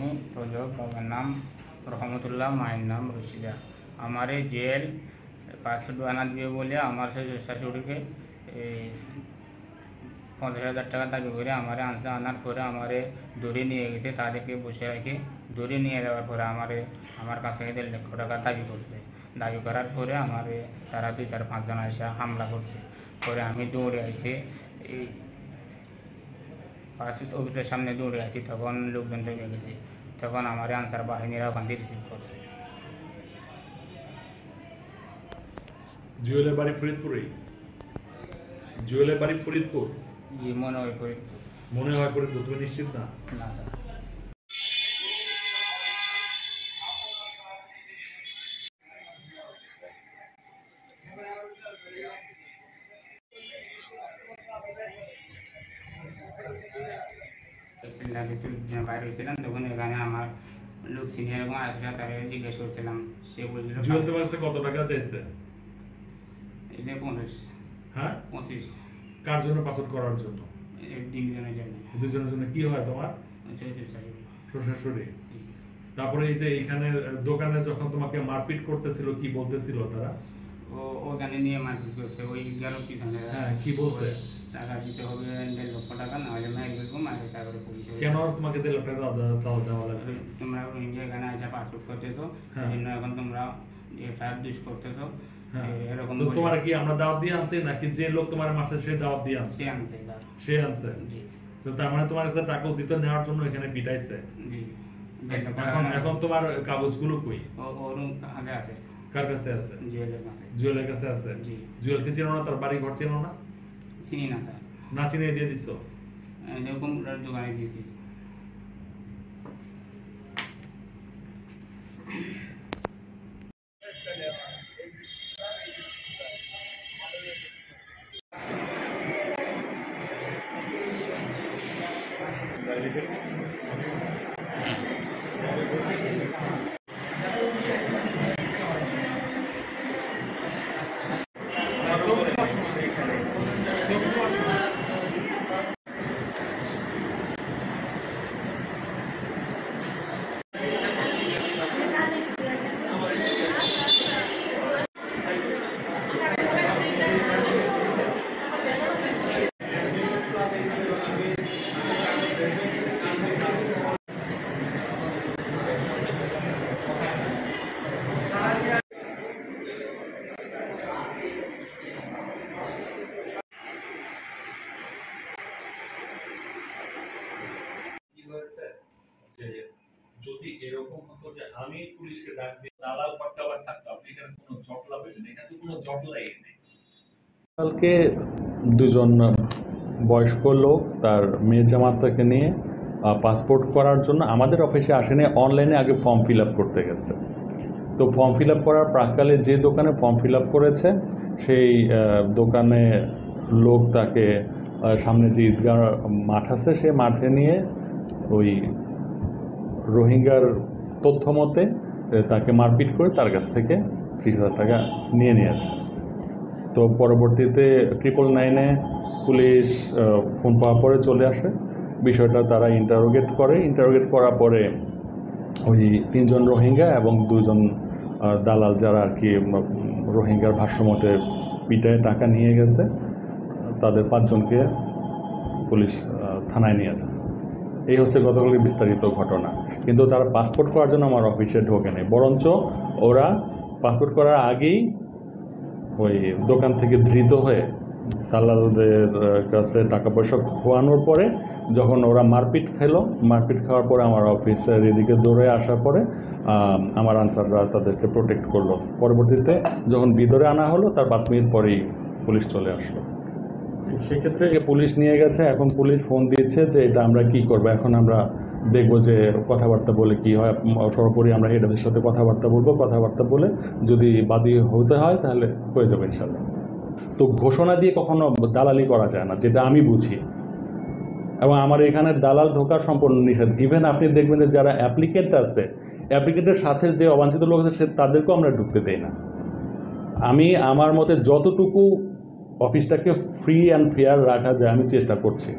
तो बाबार नाम रहमतुल्लाह, मायर नाम रशिदा। हमारे जेल 500 আনা দিবে বলে আমার শাশুড়িকে 50,000 টাকা দাবি করে আমারে আনছে। আনার পরে আমারে ধরে নিয়ে গেছে, তাদেরকে বসে রেখে ধরে নিয়ে যাওয়ার পরে আমার কাছে 1.5 লক্ষ টাকা দাবি করছে। দাবি করার পরে আমারে তারা 2-4-5 জন এসে হামলা করছে। পরে আমি দৌড়ে আসি, এই অফিসের সামনে দৌড়ে আসি, তখন লোকজন জমে গেছে। তখন আমার আনসার বাহিনীরা ওখান থেকে রিসিভ করছে। জুয়েলের বাড়ি ফরিদপুরে? জুয়েলের বাড়ি ফরিদপুর? জি, মনে হয় ফরিদপুর। মনে হয় ফরিদপুর, তুমি নিশ্চিত না? না স্যার। বাইরে ছিলাম তখন এখানে আমার লোক সিনিয়র এবং আসে, তারা জিজ্ঞেস করছিলাম। সে বলছিল জুয়েল তোমার কাছে কত টাকা চাইছে? এই যে 25। হ্যাঁ, 25। কার জন্য? পাসপোর্ট করার জন্য? দুজনের জন্য। দুজনের জন্য। কি হয় তোমার? শ্বশুর। তারপরে এই যে এইখানে দোকানে যখন তোমাকে মারপিট করতেছিল, কি বলতেছিল তারা? ওখানে নিয়ে মারপিট করছে, ওই গেল পিছনে। হ্যাঁ, কি বলছে? টাকা দিতে হবে 1.5 লক্ষ টাকা, না হলে মাইর ফেলবো, মাইরে তারপরে পুলিশ। কেন তোমাকে 1.5 লক্ষ টাকা দেওয়া লাগবে? তোমরা রোহিঙ্গা এখানে এসে পাসপোর্ট করতেছো, এই জন্য এখন তোমরা এফআইআর দুষ করতেছো, এরকম। তো তোমার কি আমরা দাওয়াত দিয়ে আনছি, নাকি যে লোক তোমার মাসে সে দাওয়াত দিয়ে আনছে? সে আনছে। তো তার মানে তোমার কাছে টাকা দিতে নেওয়ার জন্য এখানে পিটাইছে? জি। এখন তোমার কাগজগুলো কই? ওর কাছে আছে। কার কাছে আছে? জুয়েলের কাছে। জুয়েলের কাছে আছে? জি। জুয়েলকে চেনো না? তার বাড়ি ঘর চেনো না? চিনি না স্যার। না চিনে দিয়ে দিছো? কম্পিউটার দোকানে দিয়েছি। যদি এরকম হতো যে আমি পুলিশকে ডাক দিয়ে দালাল পাট্টাবাজ থাকতাম, এখানে কোনো জটলা পেছে না। এখানে কোনো জটলাই নেই। কালকে দুজন বয়স্ক লোক তার মেয়ে জামাতাকে নিয়ে পাসপোর্ট করার জন্য আমাদের অফিসে আসেনি, অনলাইনে আগে ফর্ম ফিল আপ করতে গেছে। তো ফর্ম ফিল আপ করার প্রাক্কালে যে দোকানে ফর্ম ফিল আপ করেছে সেই দোকানে লোক তাকে সামনে যে ঈদগাহ মাঠ আছে সে মাঠে নিয়ে ওই রোহিঙ্গার তথ্য মতে তাকে মারপিট করে তার কাছ থেকে 30,000 টাকা নিয়ে নিয়েছে। তো পরবর্তীতে 999-এ পুলিশ ফোন পাওয়ার পরে চলে আসে। বিষয়টা তারা ইন্টারোগেট করার পরে ওই 3 জন রোহিঙ্গা এবং 2 জন দালাল যারা আর কি রোহিঙ্গার ভাষ্যমতে পিটায় টাকা নিয়ে গেছে, তাদের 5 জনকে পুলিশ থানায় নিয়েছে। এই হচ্ছে গতকালের বিস্তারিত ঘটনা। কিন্তু তারা পাসপোর্ট করার জন্য আমার অফিসে ঢোকে নেই, বরঞ্চ ওরা পাসপোর্ট করার আগেই ওই দোকান থেকে ধৃত হয়ে দালালদের কাছে টাকা পয়সা খোয়ানোর পরে যখন ওরা মারপিট খাওয়ার পরে আমার অফিসের এদিকে দৌড়ে আসার পরে আমার আনসাররা তাদেরকে প্রোটেক্ট করলো। পরবর্তীতে যখন ভিতরে আনা হলো তার 5 মিনিট পরেই পুলিশ চলে আসলো। সেক্ষেত্রে পুলিশ নিয়ে গেছে। এখন পুলিশ ফোন দিচ্ছে যে এটা আমরা কি করব। এখন আমরা দেখব যে কথাবার্তা বলে কি হয়। সর্বোপরি আমরা হেড অফিসের সাথে কথাবার্তা বলে যদি বাদী হতে হয় তাহলে হয়ে যাবে ইনশাল্লাহ। তো ঘোষণা দিয়ে কখনো দালালি করা যায় না, যেটা আমি বুঝি। এবং আমার এখানে দালাল ঢোকার সম্পূর্ণ নিষেধ। ইভেন আপনি দেখবেন যে যারা অ্যাপ্লিকেন্ট আছে, অ্যাপ্লিকেন্টের সাথে যে অবাঞ্ছিত লোক আছে তাদেরকেও আমরা ঢুকতে দেই না। আমি আমার মতে যতটুকু অফিসটাকে ফ্রি অ্যান্ড ফেয়ার রাখা যায় আমি চেষ্টা করছি।